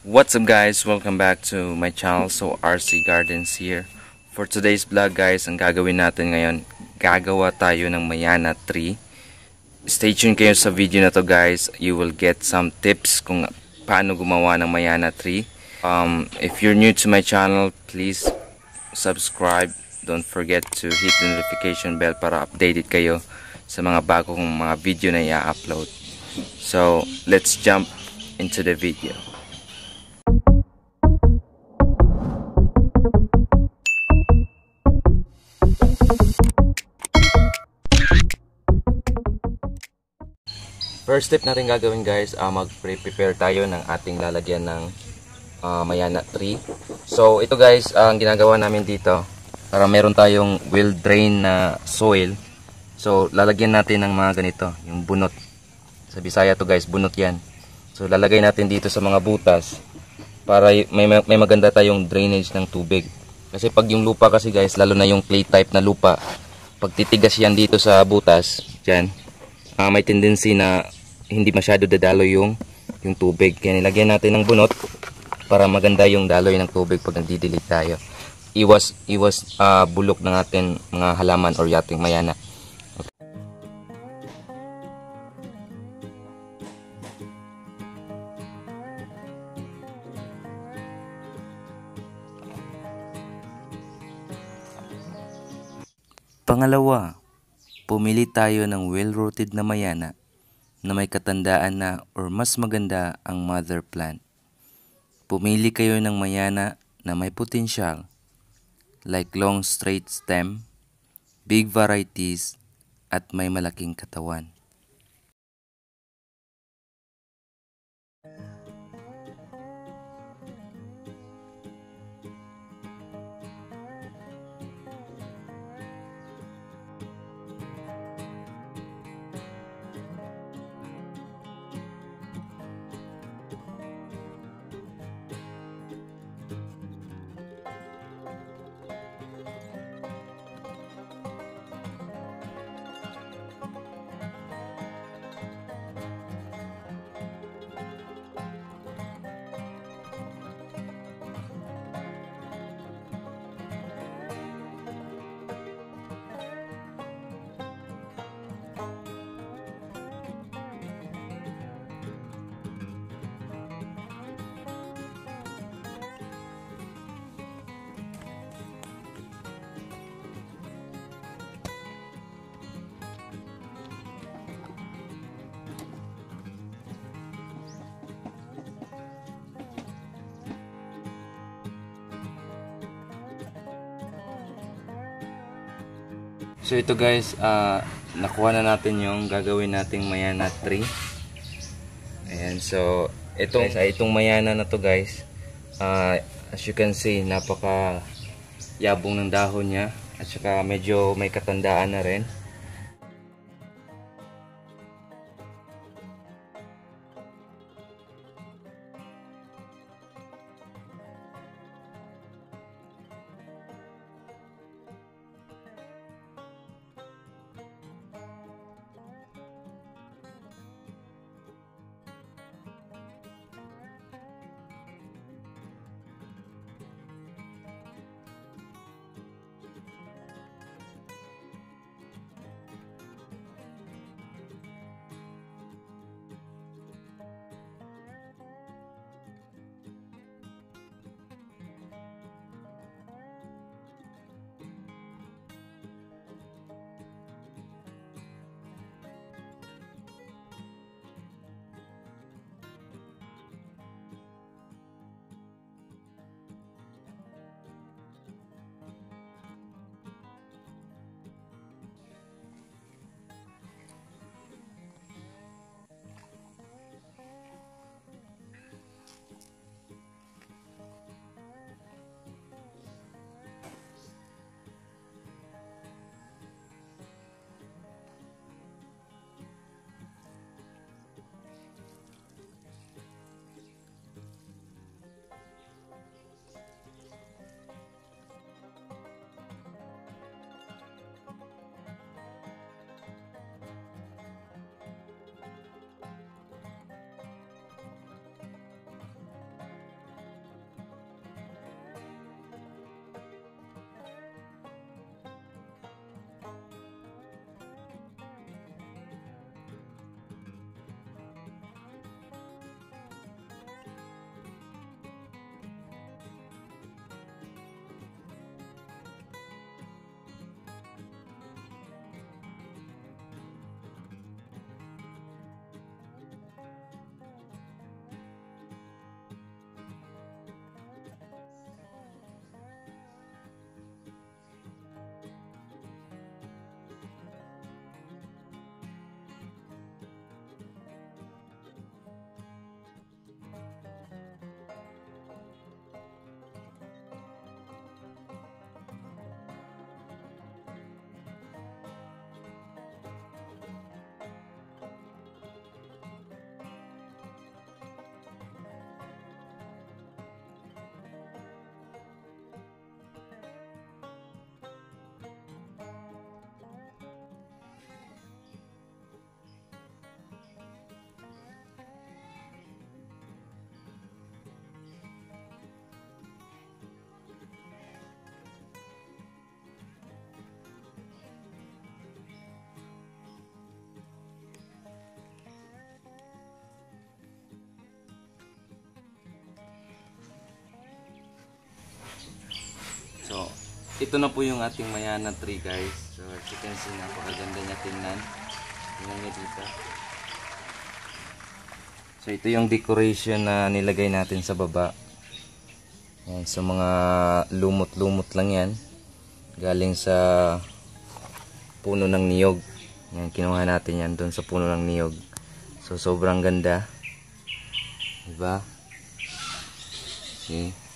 What's up guys? Welcome back to my channel. So RC Gardens here. For today's vlog guys, ang gagawin natin ngayon, gagawa tayo ng Mayana tree. Stay tuned kayo sa video na to guys. You will get some tips kung paano gumawa ng Mayana tree. If you're new to my channel, please subscribe. Don't forget to hit the notification bell para updated kayo sa mga bagong mga video na i-upload. So let's jump into the video. First step natin gagawin guys, mag-prepare tayo ng ating lalagyan ng Mayana tree. So ito guys, ang ginagawa namin dito, para meron tayong well drain na soil. So lalagyan natin ng mga ganito, yung bunot. Sa Bisaya to guys, bunot yan. So lalagay natin dito sa mga butas para may maganda tayong drainage ng tubig. Kasi pag yung lupa kasi guys, lalo na yung clay type na lupa, pag titigas yan dito sa butas, dyan, may tendency na hindi masyado dadalo yung tubig. Kaya nilagyan natin ng bunot para maganda yung daloy ng tubig pag nagdidilig tayo. Iwas bulok ng ating mga halaman or yating mayana. Pangalawa, pumili tayo ng well-rooted na mayana na may katandaan na or mas maganda ang mother plant. Pumili kayo ng mayana na may potensyal like long straight stem, big varieties at may malaking katawan. So ito guys, nakuha na natin yung gagawin nating Mayana tree. Ayan, so itong Mayana na to guys, as you can see, napaka yabong ng dahon niya at saka medyo may katandaan na rin. ito na po yung ating Mayana tree, guys. So as you can see, napakaganda niya tingnan. Tingnan niyo dito. So ito yung decoration na nilagay natin sa baba. Yan, so mga lumot-lumot lang yan. Galing sa puno ng niyog. Yan, kinuha natin yan doon sa puno ng niyog. So sobrang ganda. Diba? See?